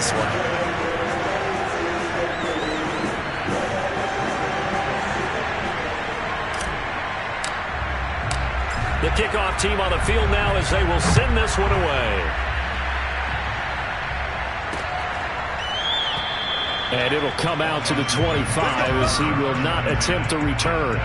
this one. The kickoff team on the field now as they will send this one away. And it'll come out to the 25 as he will not attempt to return.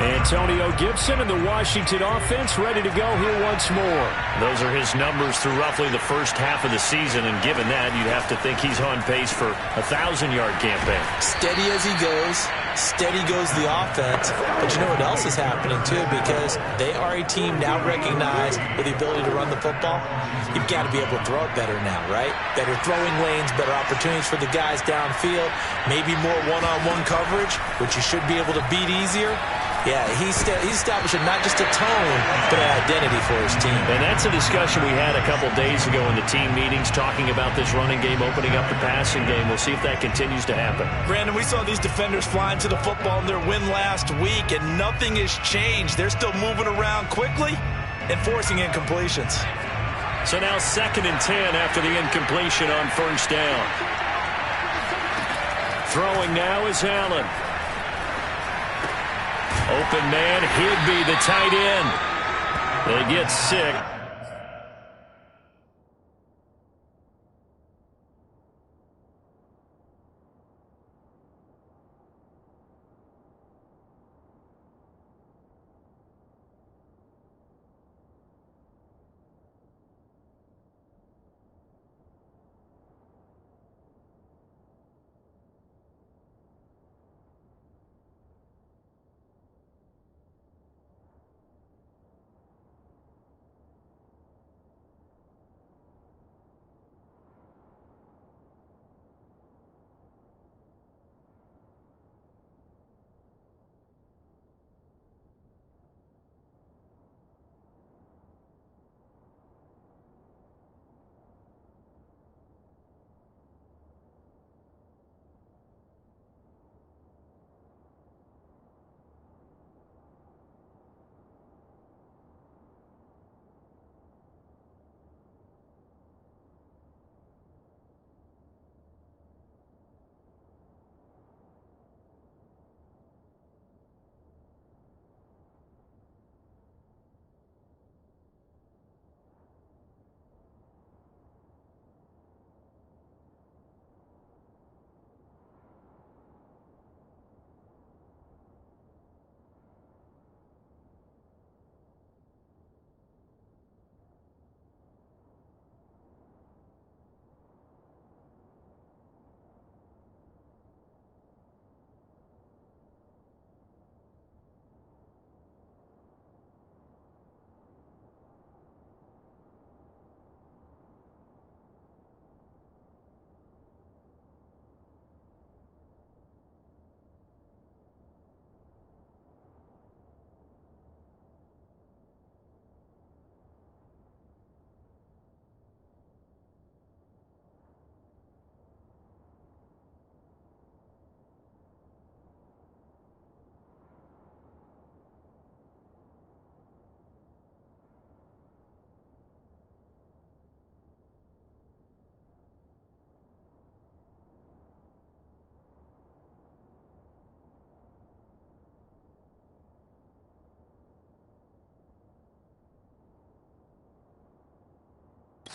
Antonio Gibson and the Washington offense ready to go here once more. Those are his numbers through roughly the first half of the season, and given that, you'd have to think he's on pace for a 1,000-yard campaign. Steady as he goes. Steady goes the offense. But you know what else is happening, too? Because they are a team now recognized with the ability to run the football. You've got to be able to throw it better now, right? Better throwing lanes, better opportunities for the guys downfield, maybe more one-on-one coverage, which you should be able to beat easier. Yeah, he's establishing not just a tone, but an identity for his team. And that's a discussion we had a couple days ago in the team meetings, talking about this running game, opening up the passing game. We'll see if that continues to happen. Brandon, we saw these defenders flying to the football in their win last week, and nothing has changed. They're still moving around quickly and forcing incompletions. So now 2nd and 10 after the incompletion on first down. Throwing now is Allen. Open man, Higbee, the tight end. They get sick.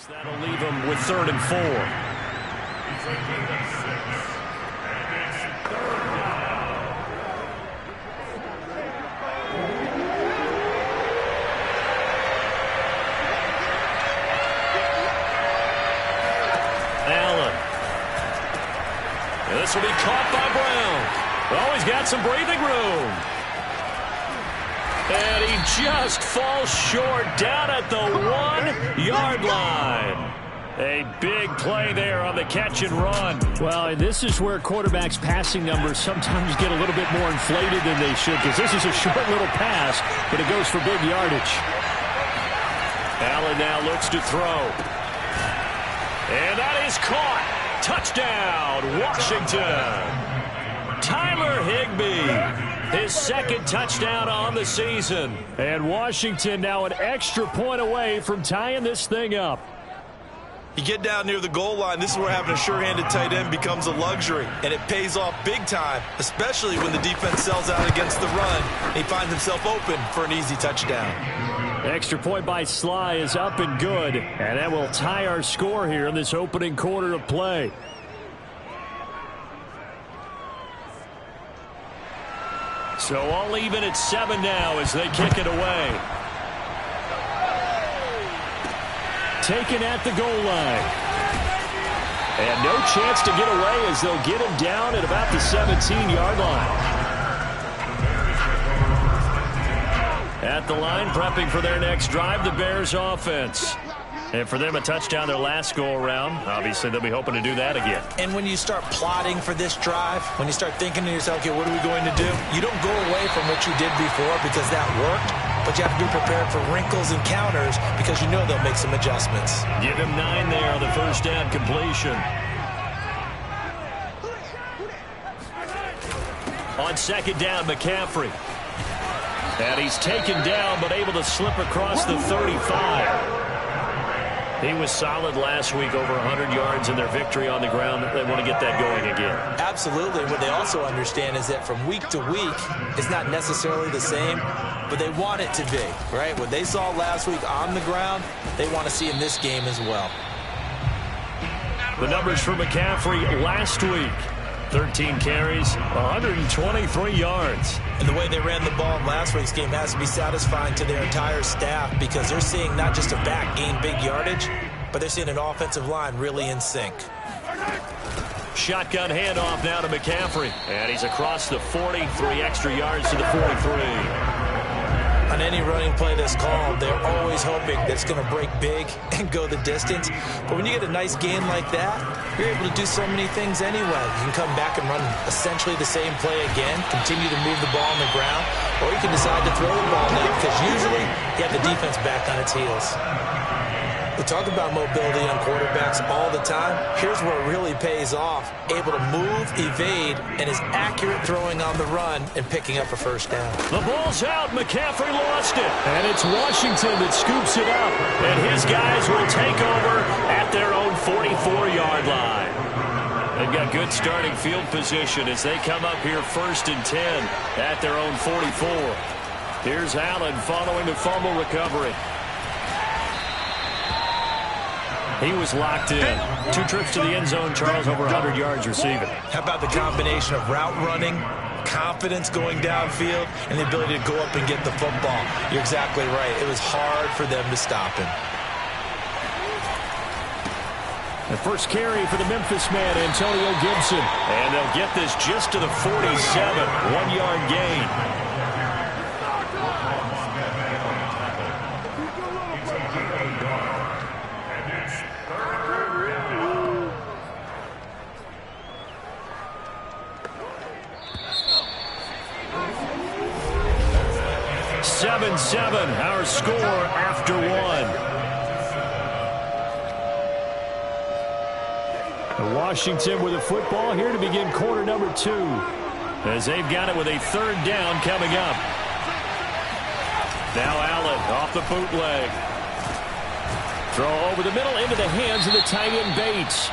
That'll leave them with 3rd and 4. Allen. This will be caught by Brown. Oh, he's got some breathing room. And he just falls short down at the 1-yard line. A big play there on the catch and run. Well, and this is where quarterbacks' passing numbers sometimes get a little bit more inflated than they should, because this is a short little pass, but it goes for big yardage. Allen now looks to throw. And that is caught. Touchdown, Washington. Tyler Higbee. His 2nd touchdown on the season. And Washington now an extra point away from tying this thing up. You get down near the goal line, this is where having a sure-handed tight end becomes a luxury, and it pays off big time, especially when the defense sells out against the run, and he finds himself open for an easy touchdown. Extra point by Sly is up and good, and that will tie our score here in this opening quarter of play. So all even at 7 now as they kick it away. Taken at the goal line. And no chance to get away as they'll get him down at about the 17-yard line. At the line, prepping for their next drive, the Bears offense. And for them, a touchdown their last go-around. Obviously, they'll be hoping to do that again. And when you start plotting for this drive, when you start thinking to yourself, okay, what are we going to do? You don't go away from what you did before because that worked, but you have to be prepared for wrinkles and counters because you know they'll make some adjustments. Give him 9 there on the first down completion. On second down, McCaffrey. And he's taken down, but able to slip across the 35. He was solid last week, over 100 yards in their victory on the ground. They want to get that going again. Absolutely. What they also understand is that from week to week, it's not necessarily the same, but they want it to be, right? What they saw last week on the ground, they want to see in this game as well. The numbers for McCaffrey last week. 13 carries, 123 yards. And the way they ran the ball in last week's game has to be satisfying to their entire staff because they're seeing not just a back gain big yardage, but they're seeing an offensive line really in sync. Shotgun handoff now to McCaffrey. And he's across the 40, 3 extra yards to the 43. On any running play that's called, they're always hoping that it's going to break big and go the distance. But when you get a nice gain like that, you're able to do so many things anyway. You can come back and run essentially the same play again, continue to move the ball on the ground, or you can decide to throw the ball now because usually you have the defense back on its heels. We talk about mobility on quarterbacks all the time. Here's where it really pays off. Able to move, evade, and is accurate throwing on the run and picking up a first down. The ball's out. McCaffrey lost it. And it's Washington that scoops it up. And his guys will take over at their own 44-yard line. They've got good starting field position as they come up here 1st and 10 at their own 44. Here's Allen following the fumble recovery. He was locked in. 2 trips to the end zone, Charles, over 100 yards receiving. How about the combination of route running, confidence going downfield, and the ability to go up and get the football? You're exactly right. It was hard for them to stop him. The first carry for the Memphis man, Antonio Gibson. And they'll get this just to the 47. 1-yard gain. Our score after 1. Washington with a football here to begin quarter number 2. As they've got it with a 3rd down coming up. Now Allen off the bootleg. Throw over the middle into the hands of the tight end Bates.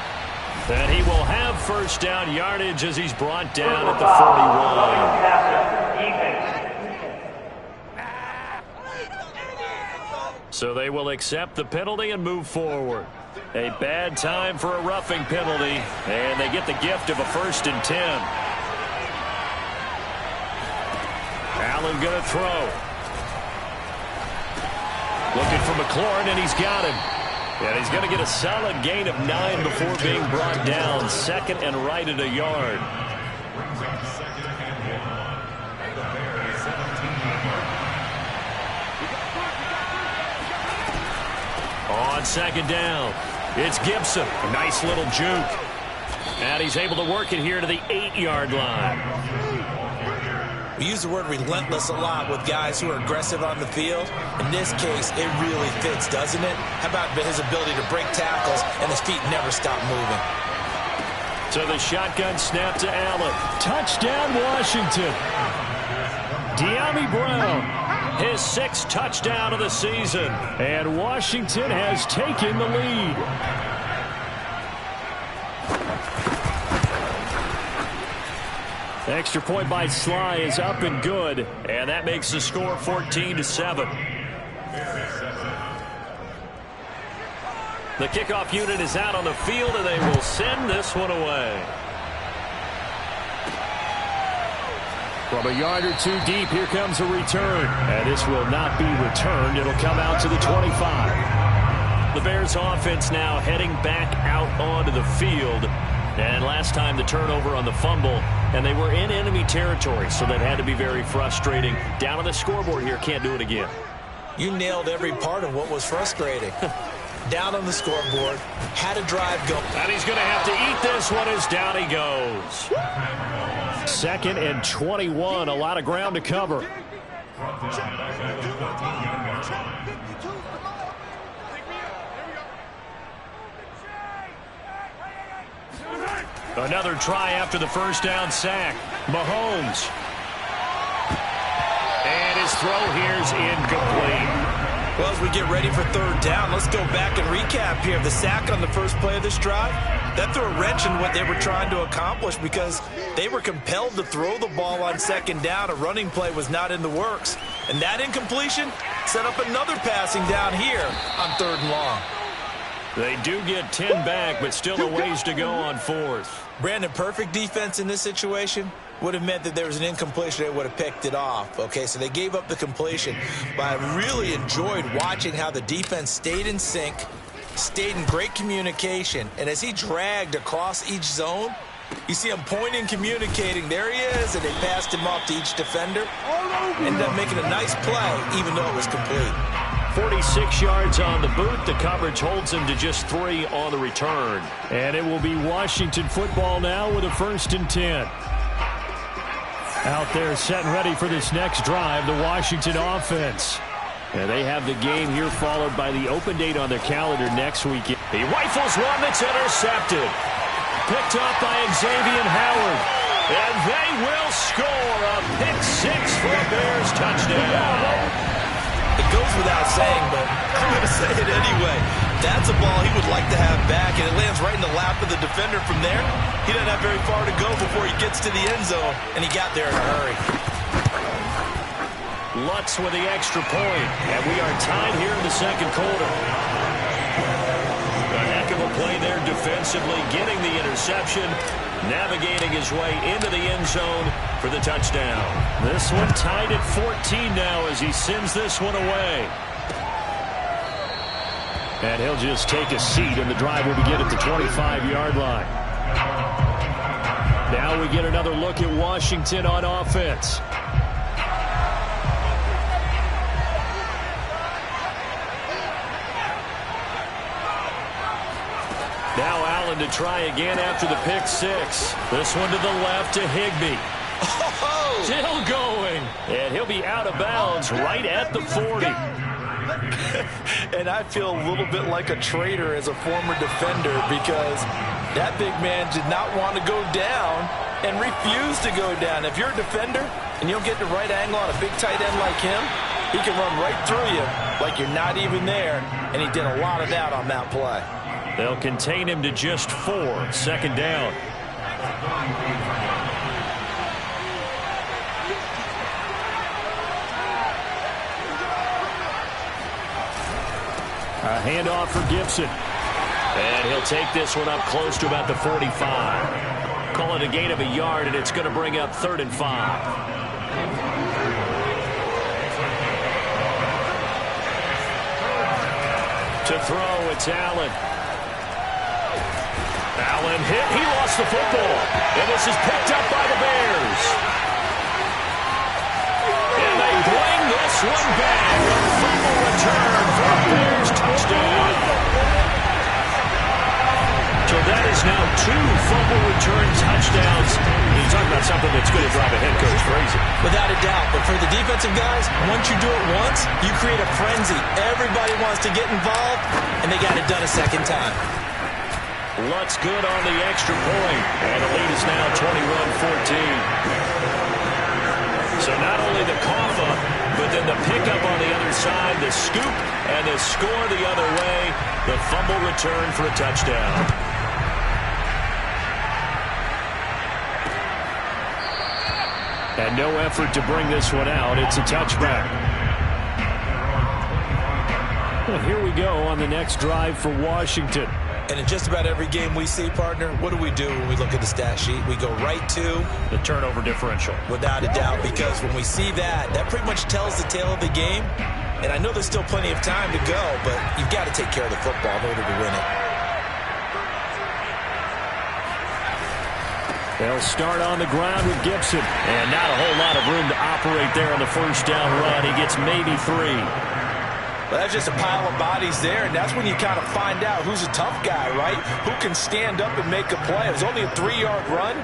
And he will have first down yardage as he's brought down at the 41. So they will accept the penalty and move forward. A bad time for a roughing penalty, and they get the gift of a 1st and 10. Allen going to throw. Looking for McLaurin, and he's got him. And he's going to get a solid gain of 9 before being brought down. 2nd and right at a yard. On 2nd down, it's Gibson. A nice little juke. And he's able to work it here to the 8-yard line. We use the word relentless a lot with guys who are aggressive on the field. In this case, it really fits, doesn't it? How about his ability to break tackles and his feet never stop moving? So the shotgun snap to Allen. Touchdown, Washington. De'Ami Brown. His 6th touchdown of the season. And Washington has taken the lead. Extra point by Sly is up and good, and that makes the score 14-7. The kickoff unit is out on the field, and they will send this one away. From a yard or two deep, here comes a return. And this will not be returned. It'll come out to the 25. The Bears offense now heading back out onto the field. And last time the turnover on the fumble, and they were in enemy territory, so that had to be very frustrating. Down on the scoreboard here, can't do it again. You nailed every part of what was frustrating. Down on the scoreboard, had a drive go. And he's going to have to eat this one as down he goes. 2nd and 21, a lot of ground to cover. Another try after the first down sack. Mahomes. And his throw here's incomplete. Well, as we get ready for third down, let's go back and recap here. The sack on the first play of this drive, that threw a wrench in what they were trying to accomplish because they were compelled to throw the ball on second down. A running play was not in the works. And that incompletion set up another passing down here on 3rd and long. They do get 10 back, but still a ways to go on 4th. Brandon, perfect defense in this situation would have meant that there was an incompletion. They would have picked it off. Okay, so they gave up the completion. But I really enjoyed watching how the defense stayed in sync, stayed in great communication. And as he dragged across each zone, you see him pointing, communicating. There he is, and they passed him off to each defender. Ended up making a nice play, even though it was complete. 46 yards on the boot. The coverage holds him to just 3 on the return. And it will be Washington football now with a 1st and 10. Out there set and ready for this next drive, the Washington offense. And they have the game here followed by the open date on their calendar next weekend. He rifles one that's intercepted. Picked up by Xavier Howard. And they will score a pick 6 for a Bears touchdown. It goes without saying, but I'm going to say it anyway. That's a ball he would like to have back, and it lands right in the lap of the defender from there. He doesn't have very far to go before he gets to the end zone, and he got there in a hurry. Lutz with the extra point, and we are tied here in the 2nd quarter. A heck of a play there defensively, getting the interception, navigating his way into the end zone for the touchdown. This one tied at 14 now as he sends this one away. And he'll just take a seat, and the drive will begin at the 25-yard line. Now we get another look at Washington on offense. Now Allen to try again after the pick 6. This one to the left to Higbee. Oh! Still going. And he'll be out of bounds right at the 40. And I feel a little bit like a traitor as a former defender because that big man did not want to go down and refused to go down. If you're a defender and you don't get the right angle on a big tight end like him, he can run right through you like you're not even there, and he did a lot of that on that play. They'll contain him to just 4. 2nd down. A handoff for Gibson. And he'll take this one up close to about the 45. Call it a gain of a yard, and it's going to bring up 3rd and 5. To throw, it's Allen. Allen hit. He lost the football. And this is picked up by the Bears. And they bring this one back. A fumble return for a Bears touchdown. So that is now 2 fumble return touchdowns. You talk about something that's going to drive a head coach crazy. Without a doubt. But for the defensive guys, once you do it once, you create a frenzy. Everybody wants to get involved, and they got it done a 2nd time. Lutz good on the extra point. And the lead is now 21-14. So not only the cough up, but then the pickup on the other side, the scoop, and the score the other way. The fumble return for a touchdown. And no effort to bring this one out. It's a touchback. Well, here we go on the next drive for Washington. And in just about every game we see, partner, what do when we look at the stat sheet? We go right to the turnover differential. Without a doubt, because when we see that, that pretty much tells the tale of the game. And I know there's still plenty of time to go, but you've got to take care of the football in order to win it. They'll start on the ground with Gibson. And not a whole lot of room to operate there on the first down run. He gets maybe 3. Well, that's just a pile of bodies there, and that's when you kind of find out who's a tough guy, right? Who can stand up and make a play. It was only a 3-yard run,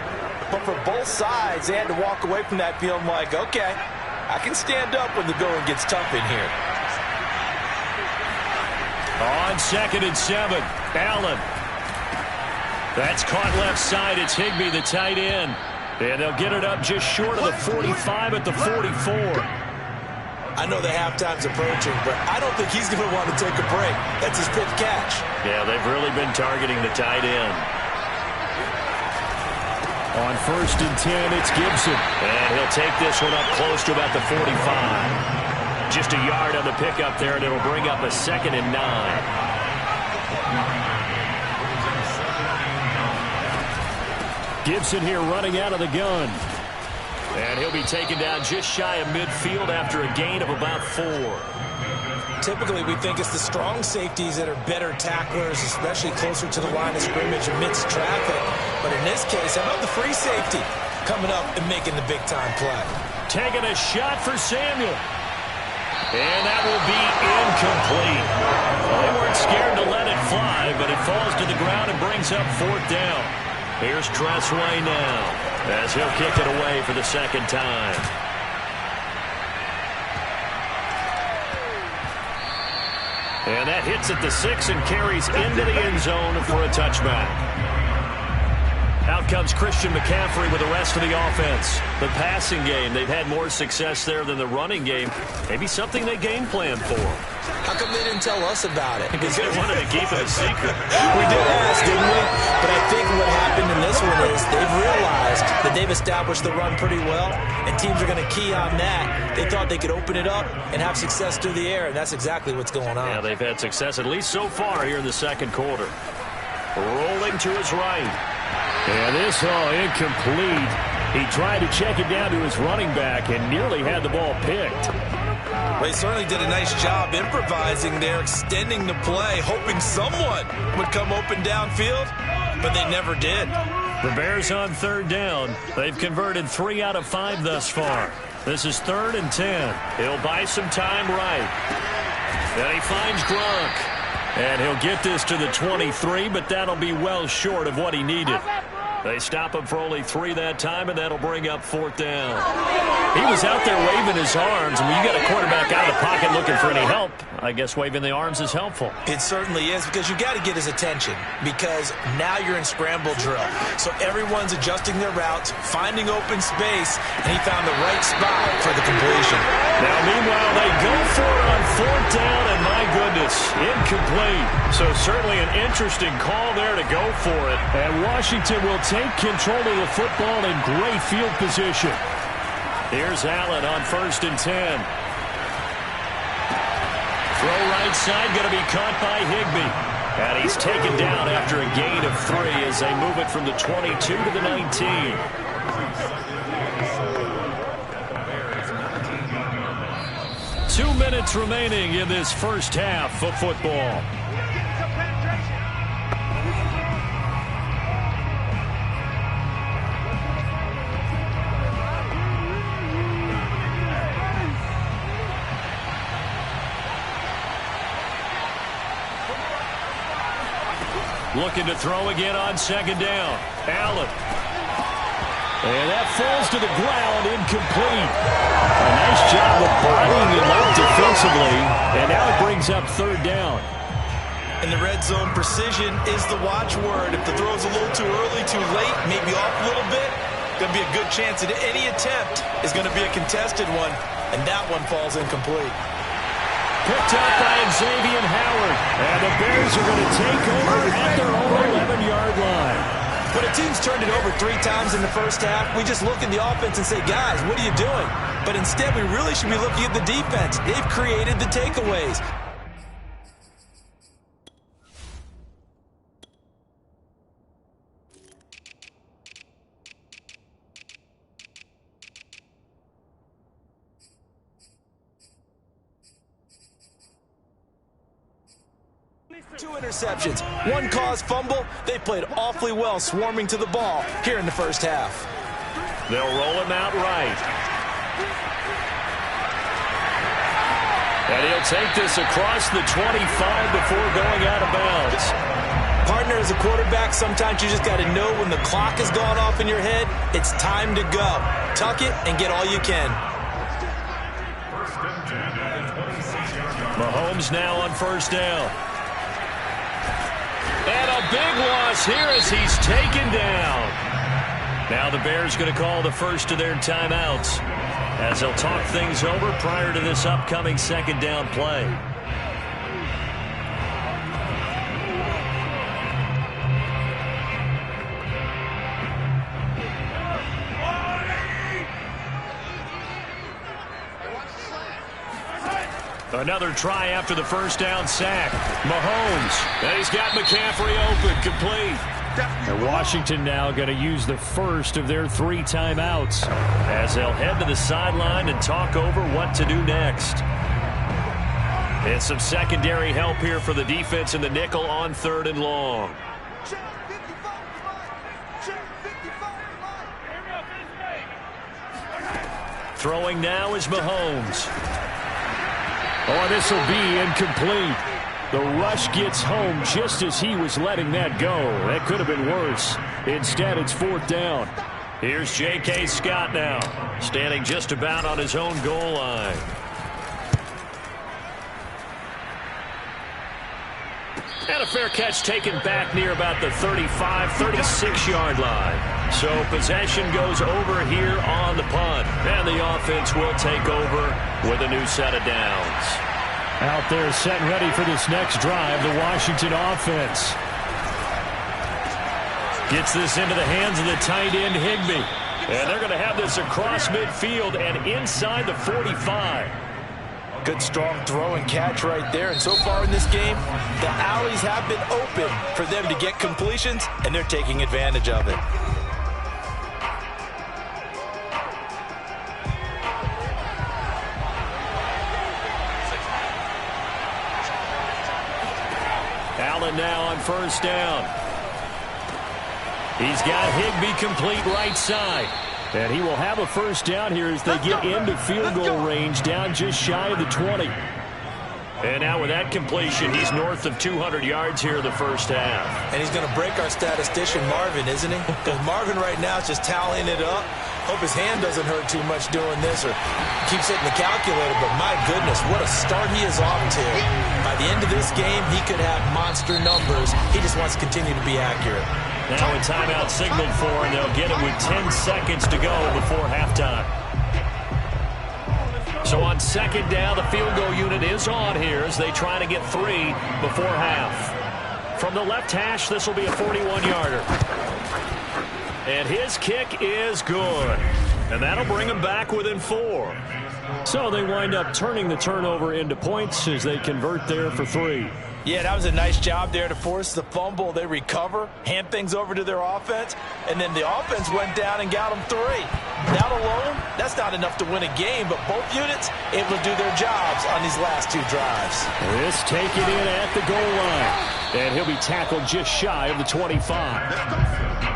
but for both sides, they had to walk away from that field like, okay, I can stand up when the going gets tough in here. On 2nd and 7, Allen. That's caught left side. It's Higbee, the tight end. And they'll get it up just short of the 45 at the 44. I know the halftime's approaching, but I don't think he's going to want to take a break. That's his 5th catch. Yeah, they've really been targeting the tight end. On 1st and 10, it's Gibson. And he'll take this one up close to about the 45. Just a yard on the pickup there, and it'll bring up a 2nd and 9. Gibson here running out of the gun. And he'll be taken down just shy of midfield after a gain of about 4. Typically, we think it's the strong safeties that are better tacklers, especially closer to the line of scrimmage amidst traffic. But in this case, how about the free safety coming up and making the big-time play? Taking a shot for Samuel. And that will be incomplete. Well, they weren't scared to let it fly, but it falls to the ground and brings up 4th down. Here's Tressway now, as he'll kick it away for the 2nd time. And that hits at the 6 and carries into the end zone for a touchback. Out comes Christian McCaffrey with the rest of the offense. The passing game, they've had more success there than the running game. Maybe something they game plan for. How come they didn't tell us about it? Because they wanted to keep it a secret. We did ask, didn't we? But I think what happened in this one is they've realized that they've established the run pretty well, and teams are going to key on that. They thought they could open it up and have success through the air, and that's exactly what's going on. Yeah, they've had success, at least so far, here in the 2nd quarter. Rolling to his right. And this all incomplete. He tried to check it down to his running back and nearly had the ball picked. Well, he certainly did a nice job improvising there, extending the play, hoping someone would come open downfield, but they never did. The Bears on 3rd down. They've converted 3 out of 5 thus far. This is 3rd and 10. He'll buy some time right. Then he finds Gronk. And he'll get this to the 23, but that'll be well short of what he needed. They stop him for only 3 that time, and that'll bring up 4th down. He was out there waving his arms, and when you got a quarterback out of the pocket looking for any help, I guess waving the arms is helpful. It certainly is, because you got to get his attention, because now you're in scramble drill. So everyone's adjusting their routes, finding open space, and he found the right spot for the completion. Now, meanwhile, they go for it on 4th down, and my goodness, incomplete. So certainly an interesting call there to go for it. And Washington will take control of the football in great field position. Here's Allen on 1st and 10. Throw right side, going to be caught by Higbee. And he's taken down after a gain of 3 as they move it from the 22 to the 19. Two minutes remaining in this first half of football. Looking to throw again on 2nd down. Allen. And that falls to the ground, incomplete. A nice job of bodying him up defensively, and now it brings up 3rd down. In the red zone, precision is the watchword. If the throw's a little too early, too late, maybe off a little bit, going to be a good chance that any attempt is going to be a contested one, and that one falls incomplete. Picked up by Xavier Howard. And the Bears are going to take over at their own 11-yard line. When a team's turned it over 3 times in the first half, we just look at the offense and say, guys, what are you doing? But instead, we really should be looking at the defense. They've created the takeaways. Two interceptions, 1 caused fumble. They played awfully well swarming to the ball here in the first half. They'll roll him out right. And he'll take this across the 25 before going out of bounds. Partner, as a quarterback, sometimes you just got to know when the clock has gone off in your head, it's time to go. Tuck it and get all you can. Mahomes now on first down. And a big loss here as he's taken down. Now the Bears going to call the first of their timeouts as they'll talk things over prior to this upcoming second down play. Another try after the first down sack. Mahomes. And he's got McCaffrey open, complete. And Washington now going to use the first of their 3 timeouts as they'll head to the sideline and talk over what to do next. And some secondary help here for the defense in the nickel on 3rd and long. Throwing now is Mahomes. Oh, this will be incomplete. The rush gets home just as he was letting that go. That could have been worse. Instead, it's 4th down. Here's J.K. Scott now, standing just about on his own goal line. And a fair catch taken back near about the 35, 36-yard line. So possession goes over here on the punt. And the offense will take over with a new set of downs. Out there set and ready for this next drive, the Washington offense. Gets this into the hands of the tight end, Higbee. And they're going to have this across midfield and inside the 45. Good, strong throw and catch right there. And so far in this game, the alleys have been open for them to get completions, and they're taking advantage of it. Allen now on first down. He's got Higbee complete right side. And he will have a first down here as they get into field goal range, down just shy of the 20. And now with that completion, he's north of 200 yards here in the first half. And he's going to break our statistician, Marvin, isn't he? Because Marvin right now is just tallying it up. Hope his hand doesn't hurt too much doing this or keeps hitting the calculator. But my goodness, what a start he is off to. By the end of this game, he could have monster numbers. He just wants to continue to be accurate. Now a timeout signaled for, and they'll get it with 10 seconds to go before halftime. So on second down, the field goal unit is on here as they try to get 3 before half. From the left hash, this will be a 41-yarder. And his kick is good. And that'll bring him back within 4. So they wind up turning the turnover into points as they convert there for 3. Yeah, that was a nice job there to force the fumble. They recover, hand things over to their offense, and then the offense went down and got them 3. That alone, that's not enough to win a game, but both units able to do their jobs on these last 2 drives. This taken in at the goal line, and he'll be tackled just shy of the 25.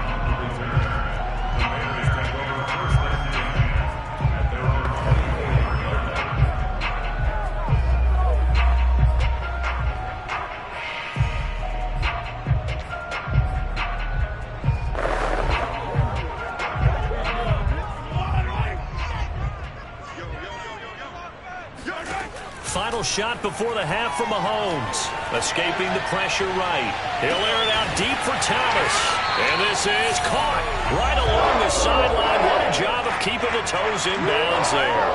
Final shot before the half from Mahomes. Escaping the pressure right. He'll air it out deep for Thomas. And this is caught right along the sideline. What a job of keeping the toes in bounds there.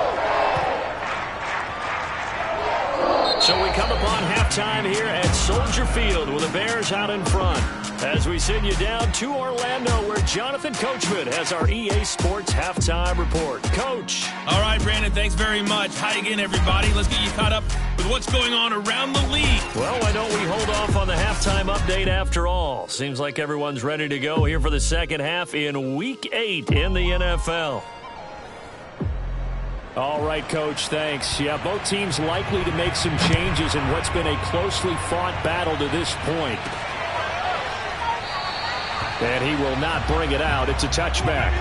So we come upon halftime here at Soldier Field with the Bears out in front. as we send you down to Orlando, where Jonathan Coachman has our EA Sports Halftime Report. Coach. All right, Brandon, thanks very much. Hi again, everybody. Let's get you caught up with what's going on around the league. Well, why don't we hold off on the halftime update after all? Seems like everyone's ready to go here for the second half in Week 8 in the NFL. All right, Coach, thanks. Yeah, both teams likely to make some changes in what's been a closely fought battle to this point. And he will not bring it out. It's a touchback.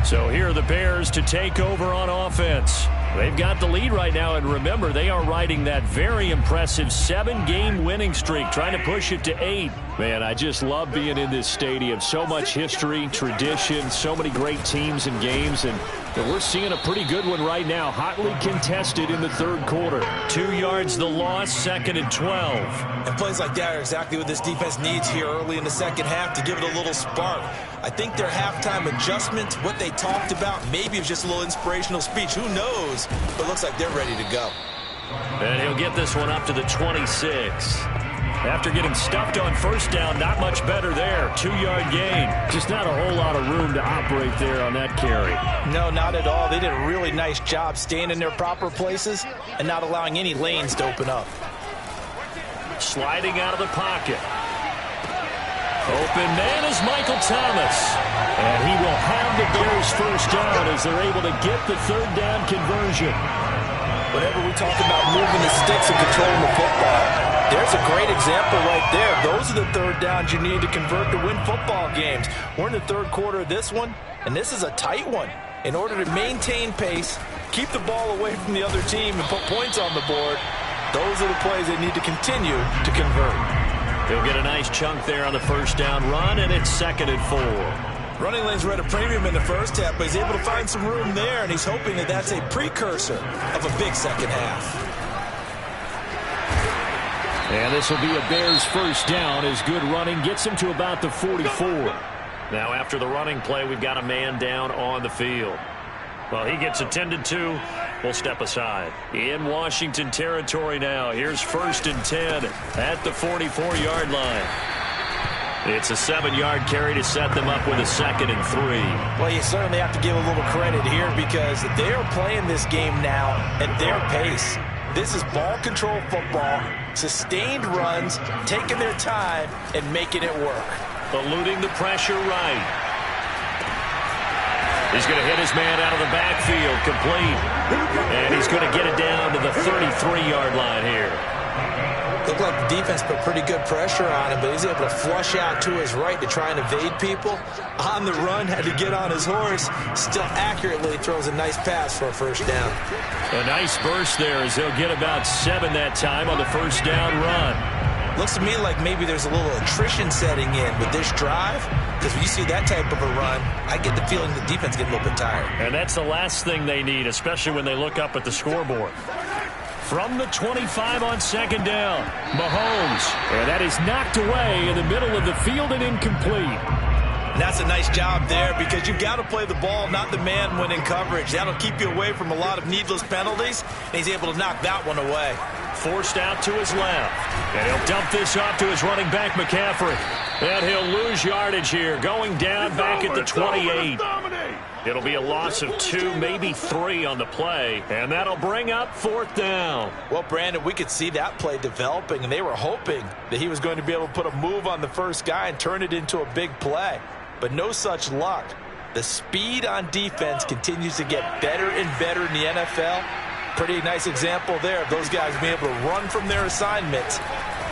So here are the Bears to take over on offense. They've got the lead right now, and remember, they are riding that very impressive 7-game winning streak, trying to push it to 8. Man, I just love being in this stadium. So much history, tradition, so many great teams and games, and we're seeing a pretty good one right now, hotly contested in the third quarter. 2 yards the loss, 2nd and 12. And plays like that are exactly what this defense needs here early in the second half to give it a little spark. I think their halftime adjustments, what they talked about, maybe it was just a little inspirational speech. Who knows? But it looks like they're ready to go. And he'll get this one up to the 26. After getting stuffed on first down, not much better there. 2-yard gain. Just not a whole lot of room to operate there on that carry. No, not at all. They did a really nice job staying in their proper places and not allowing any lanes to open up. Sliding out of the pocket. Open man is Michael Thomas. And he will have the Bears first down as they're able to get the third down conversion. Whenever we talk about moving the sticks and controlling the football, there's a great example right there. Those are the third downs you need to convert to win football games. We're in the third quarter of this one, and this is a tight one. In order to maintain pace, keep the ball away from the other team, and put points on the board, those are the plays they need to continue to convert. He'll get a nice chunk there on the first down run, and it's 2nd and 4. Running lanes were at a premium in the first half, but he's able to find some room there, and he's hoping that that's a precursor of a big second half. And this will be a Bears first down as good running gets him to about the 44. Now after the running play, we've got a man down on the field. Well, he gets attended to. We'll step aside. In Washington territory now. Here's 1st and 10 at the 44-yard line. It's a 7-yard carry to set them up with a 2nd and 3. Well, you certainly have to give a little credit here because they're playing this game now at their pace. This is ball control football, sustained runs, taking their time, and making it work. Eluding the pressure right. He's going to hit his man out of the backfield, complete. And he's going to get it down to the 33-yard line here. Looked like the defense put pretty good pressure on him, but he's able to flush out to his right to try and evade people. On the run, had to get on his horse. Still accurately throws a nice pass for a first down. A nice burst there as they'll get about 7 that time on the first down run. Looks to me like maybe there's a little attrition setting in with this drive, because when you see that type of a run, I get the feeling the defense gets a little bit tired. And that's the last thing they need, especially when they look up at the scoreboard. From the 25 on 2nd down, Mahomes. And that is knocked away in the middle of the field and incomplete. And that's a nice job there because you've got to play the ball, not the man when in coverage. That'll keep you away from a lot of needless penalties, and he's able to knock that one away. Forced out to his left. And he'll dump this off to his running back, McCaffrey. And he'll lose yardage here, going down back at the 28. It'll be a loss of 2, maybe 3 on the play, and that'll bring up 4th down. Well, Brandon, we could see that play developing, and they were hoping that he was going to be able to put a move on the first guy and turn it into a big play. But no such luck. The speed on defense continues to get better and better in the NFL. Pretty nice example there of those guys being able to run from their assignments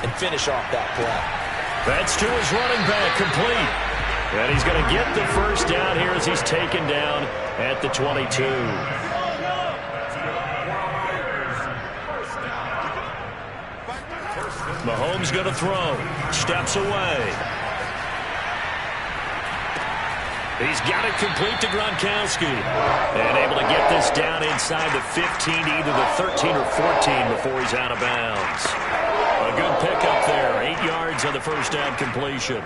and finish off that play. That's to his running back, complete. And he's going to get the first down here as he's taken down at the 22. Mahomes going to throw. Steps away. He's got it complete to Gronkowski. And able to get this down inside the 15 to either the 13 or 14 before he's out of bounds. A good pickup there. 8 yards on the first down completion.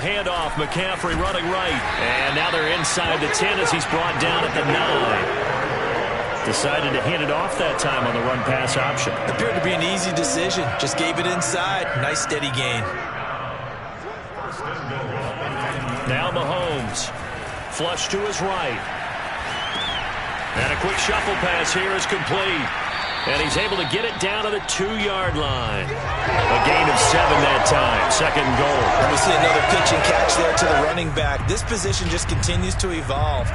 handoff. McCaffrey running right. And now they're inside the 10 as he's brought down at the 9. Decided to hand it off that time on the run-pass option. Appeared to be an easy decision. Just gave it inside. Nice steady gain. Now Mahomes. Flush to his right. And a quick shuffle pass here is complete. And he's able to get it down to the 2-yard line. A gain of 7 that time. Second and goal. And we see another pitch and catch there to the running back. This position just continues to evolve.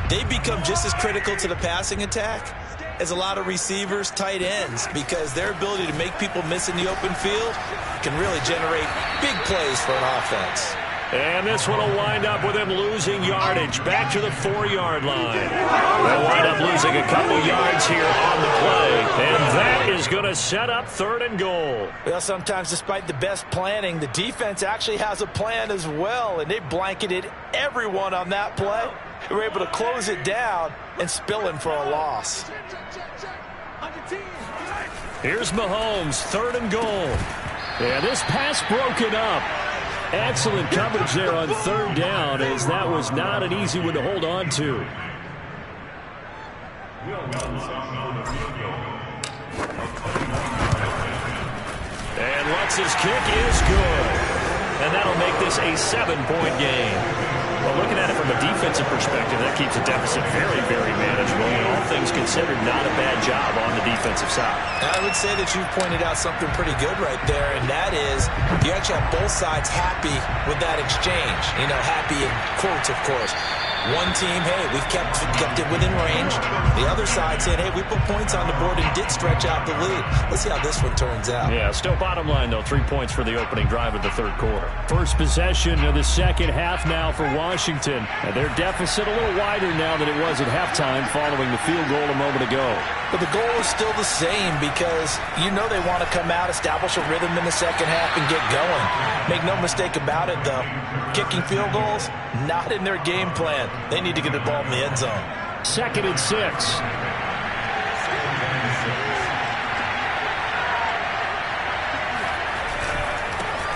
They become just as critical to the passing attack as a lot of receivers, tight ends, because their ability to make people miss in the open field can really generate big plays for an offense. And this one will wind up with him losing yardage back to the 4-yard line. They'll wind up losing a couple yards here on the play. And that is going to set up 3rd and goal. Well, sometimes despite the best planning, the defense actually has a plan as well, and they blanketed everyone on that play. They were able to close it down and spill in for a loss. Here's Mahomes, 3rd and goal. Yeah, this pass broken up. Excellent coverage there on 3rd down, as that was not an easy one to hold on to. And Lutz's kick is good. And that'll make this a 7-point game. Well, looking at it from a defensive perspective, that keeps the deficit very, very manageable. And all things considered, not a bad job on the defensive side. I would say that you pointed out something pretty good right there, and that is you actually have both sides happy with that exchange. You know, happy in quotes, of course. One team, hey, we've kept it within range. The other side saying, hey, we put points on the board and did stretch out the lead. Let's see how this one turns out. Yeah, still bottom line, though, 3 points for the opening drive of the 3rd quarter. First possession of the 2nd half now for Washington. And their deficit a little wider now than it was at halftime following the field goal a moment ago. But the goal is still the same, because you know they want to come out, establish a rhythm in the 2nd half, and get going. Make no mistake about it, though. Kicking field goals, not in their game plan. They need to get the ball in the end zone. 2nd and 6.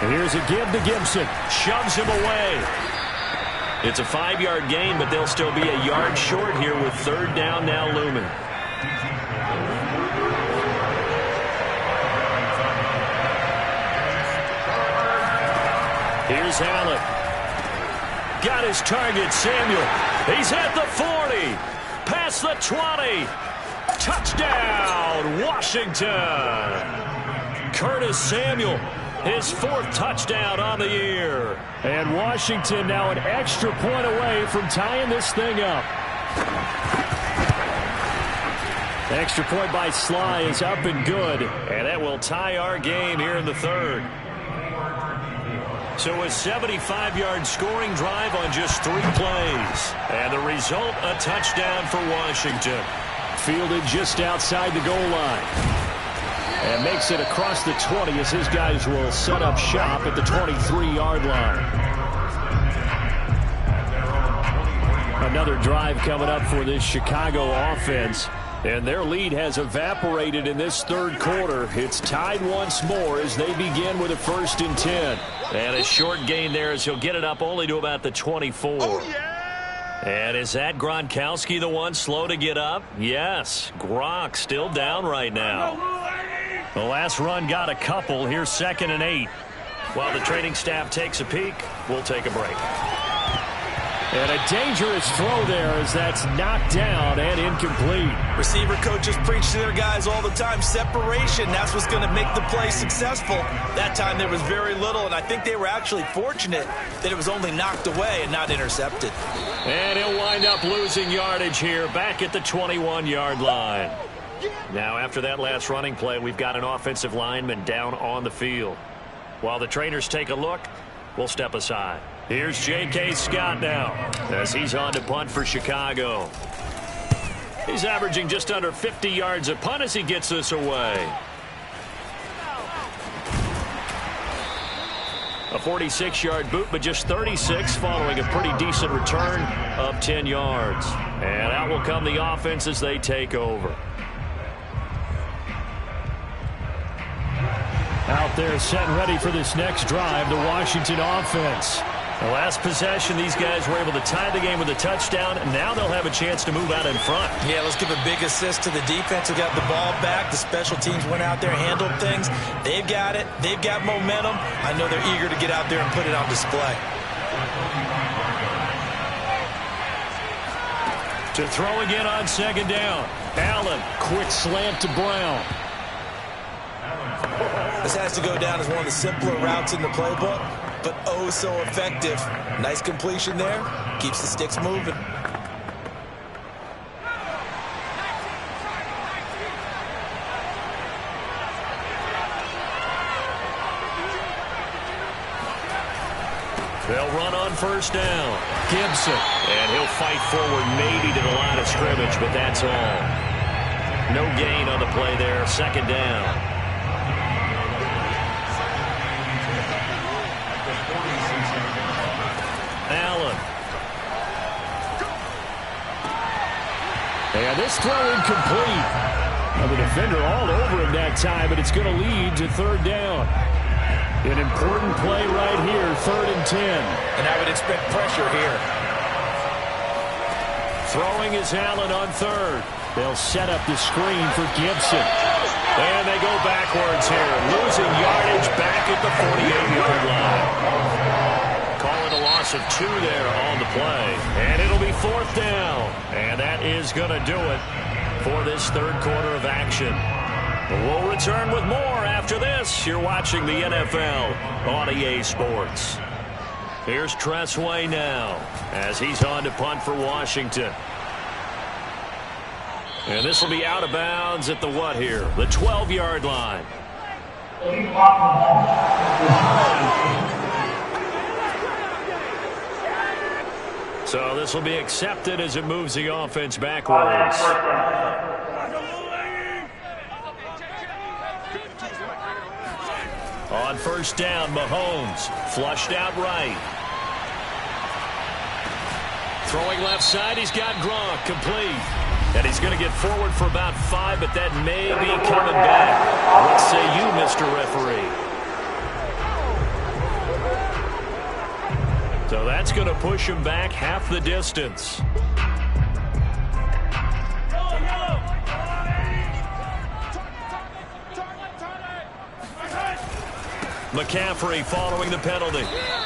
And here's a give to Gibson. Shoves him away. It's a 5-yard gain, but they'll still be a yard short here with 3rd down now looming. Here's Allen. Got his target, Samuel. He's at the 40. Past the 20. Touchdown, Washington. Curtis Samuel, his 4th touchdown on the year. And Washington now an extra point away from tying this thing up. Extra point by Sly is up and good. And that will tie our game here in the 3rd. So a 75-yard scoring drive on just 3 plays. And the result, a touchdown for Washington. Fielded just outside the goal line. And makes it across the 20 as his guys will set up shop at the 23-yard line. Another drive coming up for this Chicago offense. And their lead has evaporated in this 3rd quarter. It's tied once more as they begin with a 1st and 10. And a short gain there as he'll get it up only to about the 24. Oh, yeah! And is that Gronkowski the one slow to get up? Yes. Gronk still down right now. The last run got a couple. Here's 2nd and 8. While the training staff takes a peek, we'll take a break. And a dangerous throw there as that's knocked down and incomplete. Receiver coaches preach to their guys all the time. Separation, that's what's going to make the play successful. That time there was very little, and I think they were actually fortunate that it was only knocked away and not intercepted. And he'll wind up losing yardage here back at the 21-yard line. Now, after that last running play, we've got an offensive lineman down on the field. While the trainers take a look, we'll step aside. Here's J.K. Scott now as he's on to punt for Chicago. He's averaging just under 50 yards a punt as he gets this away. A 46-yard boot, but just 36 following a pretty decent return of 10 yards. And out will come the offense as they take over. Out there set and ready for this next drive, the Washington offense. The last possession, these guys were able to tie the game with a touchdown, and now they'll have a chance to move out in front. Yeah, let's give a big assist to the defense who got the ball back. The special teams went out there, handled things. They've got it. They've got momentum. I know they're eager to get out there and put it on display. To throw again on second down. Allen, quick slant to Brown. This has to go down as one of the simpler routes in the playbook, but oh so effective. Nice completion there. Keeps the sticks moving. They'll run on first down. Gibson. And he'll fight forward maybe to the line of scrimmage, but that's all. No gain on the play there. Second down. Allen. And this throw incomplete. Now the defender all over him that time, but it's going to lead to third down. An important play right here, 3rd and 10. And I would expect pressure here. Throwing is Allen on third. They'll set up the screen for Gibson. And they go backwards here, losing yardage back at the 48-yard line. Call it a loss of 2 there on the play. And it'll be 4th down. And that is going to do it for this third quarter of action. We'll return with more after this. You're watching the NFL on EA Sports. Here's Tressway now as he's on to punt for Washington. And this will be out of bounds at the what here? The 12-yard line. So this will be accepted as it moves the offense backwards. On first down, Mahomes flushed out right. Throwing left side, he's got Gronk complete. And he's going to get forward for about 5, but that may be coming back. What say you, Mr. Referee? So that's going to push him back half the distance. McCaffrey following the penalty.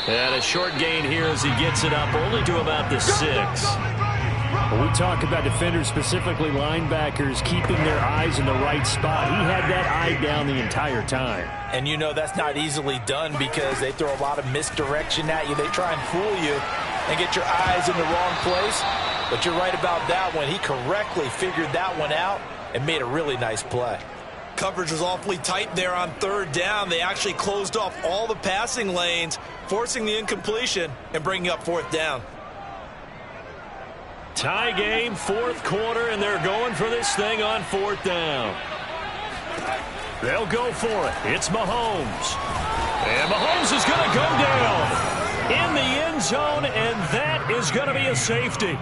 And a short gain here as he gets it up only to about the 6. When we talk about defenders, specifically linebackers, keeping their eyes in the right spot, he had that eye down the entire time. And you know that's not easily done because they throw a lot of misdirection at you. They try and fool you and get your eyes in the wrong place. But you're right about that one. He correctly figured that one out and made a really nice play. Coverage was awfully tight there on third down. They actually closed off all the passing lanes, forcing the incompletion and bringing up 4th down. Tie game, 4th quarter, and they're going for this thing on 4th down. They'll go for it. It's Mahomes. And Mahomes is going to go down in the end zone, and that is going to be a safety.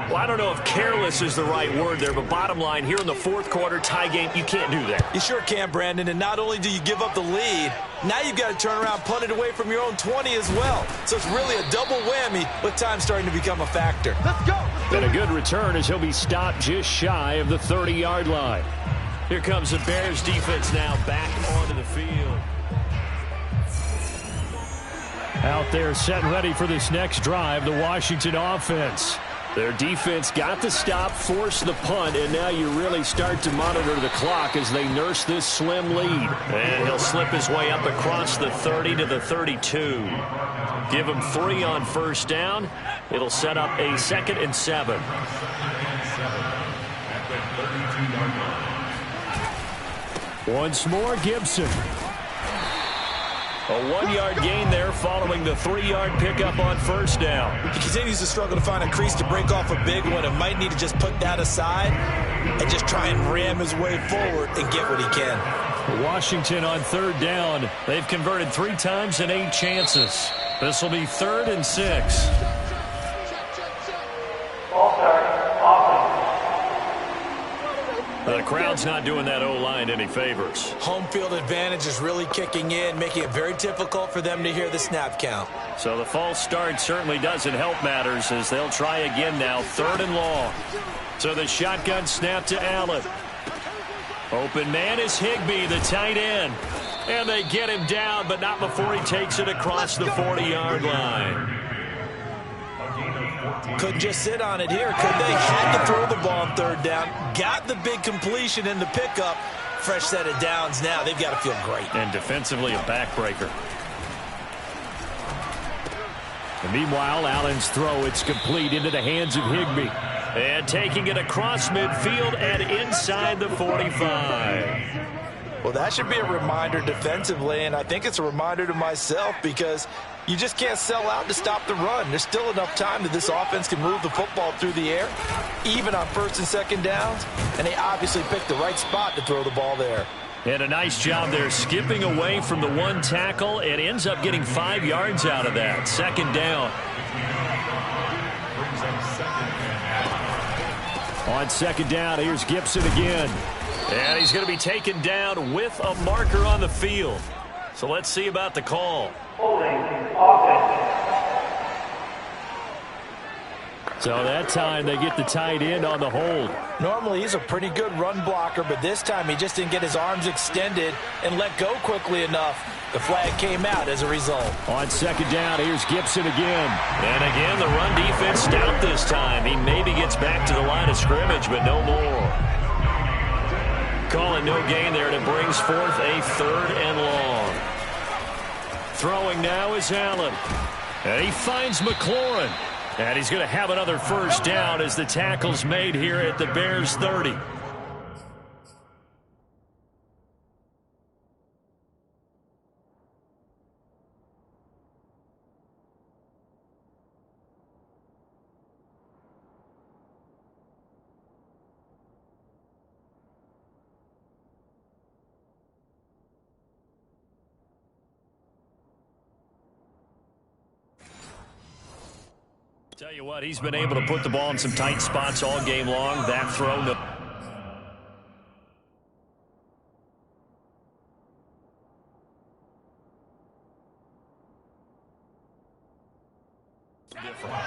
Well, I don't know if careless is the right word there, but bottom line, here in the 4th quarter, tie game, you can't do that. You sure can, Brandon, and not only do you give up the lead, now you've got to turn around, punt it away from your own 20 as well. So it's really a double whammy with time starting to become a factor. Let's go! And a good return as he'll be stopped just shy of the 30-yard line. Here comes the Bears defense now back onto the field. Out there set and ready for this next drive, the Washington offense. Their defense got the stop, forced the punt, and now you really start to monitor the clock as they nurse this slim lead. And he'll slip his way up across the 30 to the 32. Give him 3 on first down. It'll set up a 2nd and 7. Once more, Gibson. A 1-yard gain there following the 3-yard pickup on first down. He continues to struggle to find a crease to break off a big one and might need to just put that aside and just try and ram his way forward and get what he can. Washington on third down. They've converted 3 times and 8 chances. This will be 3rd and 6. The crowd's not doing that O-line any favors. Home field advantage is really kicking in, making it very difficult for them to hear the snap count. So the false start certainly doesn't help matters as they'll try again now, 3rd and long. So the shotgun snap to Allen. Open man is Higbee, the tight end. And they get him down, but not before he takes it across the 40-yard line. Couldn't just sit on it here, could they? Had to throw the ball on 3rd down. Got the big completion in the pickup. Fresh set of downs now. They've got to feel great. And defensively, a backbreaker. And meanwhile, Allen's throw, it's complete into the hands of Higbee. And taking it across midfield and inside the 45. Well, that should be a reminder defensively, and I think it's a reminder to myself because you just can't sell out to stop the run. There's still enough time that this offense can move the football through the air, even on 1st and 2nd downs, and they obviously picked the right spot to throw the ball there. And a nice job there skipping away from the 1 tackle and ends up getting 5 yards out of that. 2nd down. On 2nd down, here's Gibson again. And he's going to be taken down with a marker on the field. So let's see about the call. So that time they get the tight end on the hold. Normally he's a pretty good run blocker, but this time he just didn't get his arms extended and let go quickly enough. The flag came out as a result. On 2nd down, here's Gibson again. And again, the run defense stout this time. He maybe gets back to the line of scrimmage, but no more. Calling no gain there, and it brings forth a 3rd and long. Throwing now is Allen. And he finds McLaurin. And he's going to have another 1st down as the tackle's made here at the Bears 30. Tell you what, he's been able to put the ball in some tight spots all game long. That throw, no.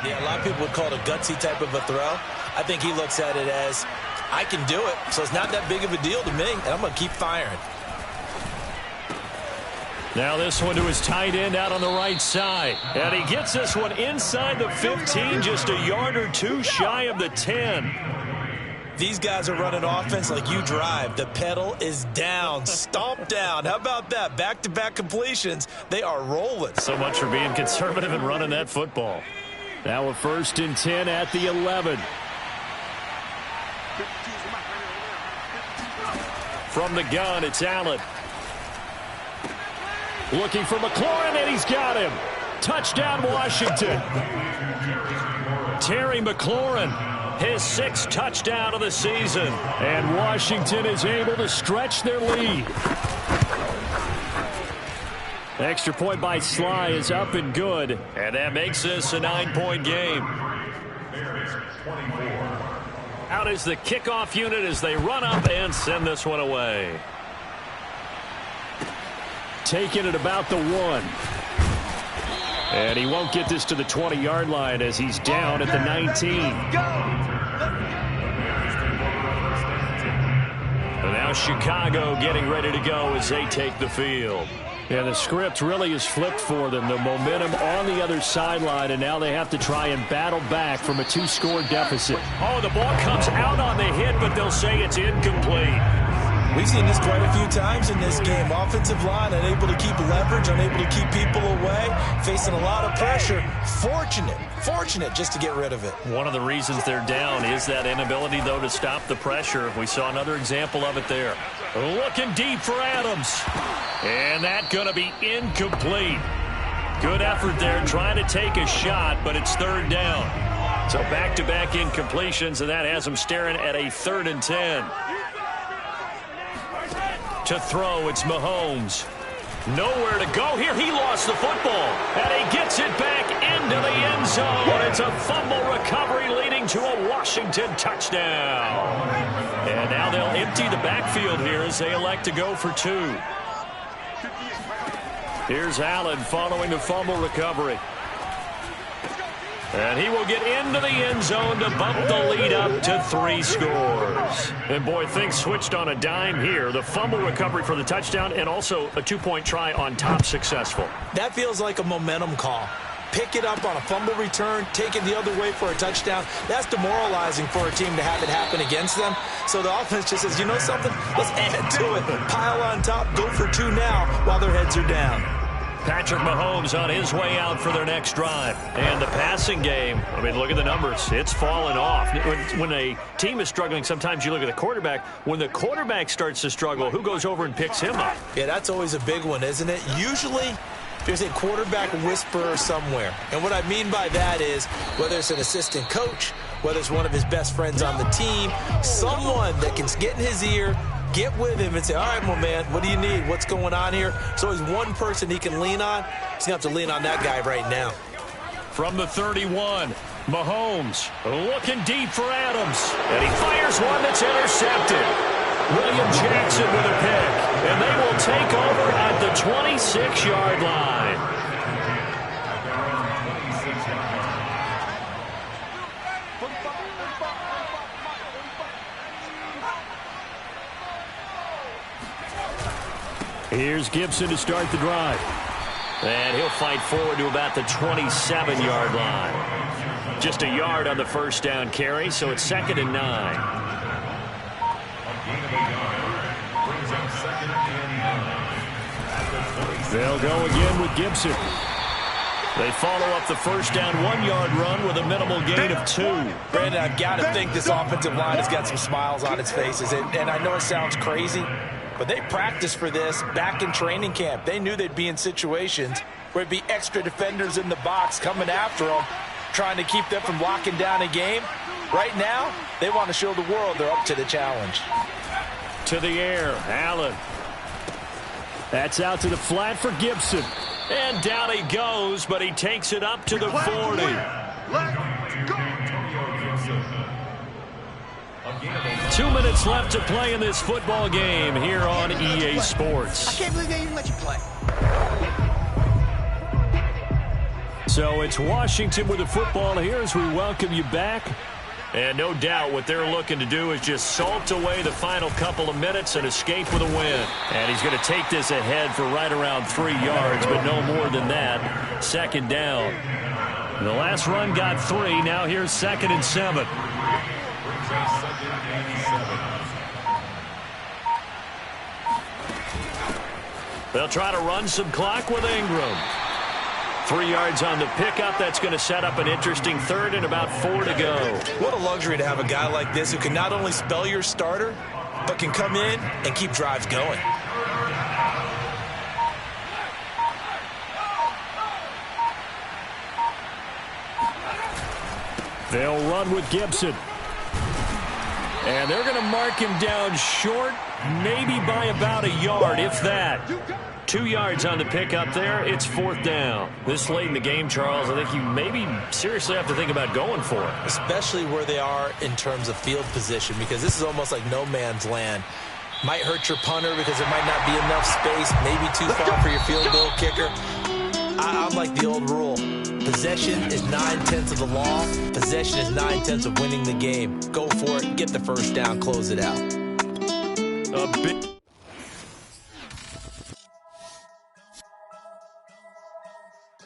Yeah, a lot of people would call it a gutsy type of a throw. I think he looks at it as, I can do it, so it's not that big of a deal to me, and I'm going to keep firing. Now this one to his tight end out on the right side. And he gets this one inside the 15, just a yard or 2 shy of the 10. These guys are running offense like you drive. The pedal is down, stomp down. How about that? Back-to-back completions. They are rolling. So much for being conservative and running that football. Now a 1st and 10 at the 11. From the gun, it's Allen. Looking for McLaurin, and he's got him. Touchdown, Washington. Terry McLaurin, his 6th touchdown of the season. And Washington is able to stretch their lead. The extra point by Sly is up and good. And that makes this a 9-point game. Out is the kickoff unit as they run up and send this one away. Taking it about the 1. And he won't get this to the 20-yard line as he's down at the 19. And now Chicago getting ready to go as they take the field. Yeah, the script really is flipped for them. The momentum on the other sideline, and now they have to try and battle back from a 2-score deficit. Oh, the ball comes out on the hit, but they'll say it's incomplete. We've seen this quite a few times in this game. Offensive line unable to keep leverage, unable to keep people away, facing a lot of pressure. Fortunate just to get rid of it. One of the reasons they're down is that inability, though, to stop the pressure. We saw another example of it there. Looking deep for Adams. And that going to be incomplete. Good effort there, trying to take a shot, but it's 3rd down. So back-to-back incompletions, and that has them staring at a 3rd and 10. To throw, it's Mahomes. Nowhere to go here. He lost the football, and he gets it back into the end zone. It's a fumble recovery leading to a Washington touchdown. And now they'll empty the backfield here as they elect to go for 2. Here's Allen following the fumble recovery. And he will get into the end zone to bump the lead up to 3 scores. And, boy, things switched on a dime here. The fumble recovery for the touchdown and also a 2-point try on top successful. That feels like a momentum call. Pick it up on a fumble return, take it the other way for a touchdown. That's demoralizing for a team to have it happen against them. So the offense just says, you know something? Let's add to it. Pile on top, go for 2 now while their heads are down. Patrick Mahomes on his way out for their next drive. And the passing game, I mean, look at the numbers. It's fallen off. When a team is struggling, sometimes you look at the quarterback. When the quarterback starts to struggle, who goes over and picks him up? Yeah, that's always a big one, isn't it? Usually, there's a quarterback whisperer somewhere. And what I mean by that is, whether it's an assistant coach, whether it's one of his best friends on the team, someone that can get in his ear, get with him and say, all right, my man, what do you need? What's going on here? So he's one person he can lean on. He's going to have to lean on that guy right now. From the 31, Mahomes looking deep for Adams. And he fires one that's intercepted. William Jackson with a pick. And they will take over at the 26-yard line. Here's Gibson to start the drive. And he'll fight forward to about the 27-yard line. Just a yard on the first down carry, so it's 2nd and 9. They'll go again with Gibson. They follow up the first down 1-yard run with a minimal gain of 2. Brandon, I've got to think this offensive line has got some smiles on its faces. And I know it sounds crazy, but they practiced for this back in training camp. They knew they'd be in situations where it'd be extra defenders in the box coming after them, trying to keep them from locking down a game. Right now, they want to show the world they're up to the challenge. To the air, Allen. That's out to the flat for Gibson. And down he goes, but he takes it up to the 40. 2 minutes left to play in this football game here on EA Sports. I can't believe they even let you play. So it's Washington with the football here as we welcome you back. And no doubt what they're looking to do is just salt away the final couple of minutes and escape with a win. And he's going to take this ahead for right around 3 yards, but no more than that. 2nd down. The last run got 3. Now here's 2nd and 7. They'll try to run some clock with Ingram. 3 yards on the pickup. That's going to set up an interesting 3rd and about 4 to go. What a luxury to have a guy like this who can not only spell your starter, but can come in and keep drives going. They'll run with Gibson. And they're going to mark him down short, maybe by about a yard, if that. 2 yards on the pickup there. It's 4th down. This late in the game, Charles, I think you maybe seriously have to think about going for it. Especially where they are in terms of field position, because this is almost like no man's land. Might hurt your punter because there might not be enough space, maybe too far for your field goal kicker. I'm like the old rule. Possession is 9/10 of the law. Possession is 9/10 of winning the game. Go for it. Get the first down. Close it out. A bit.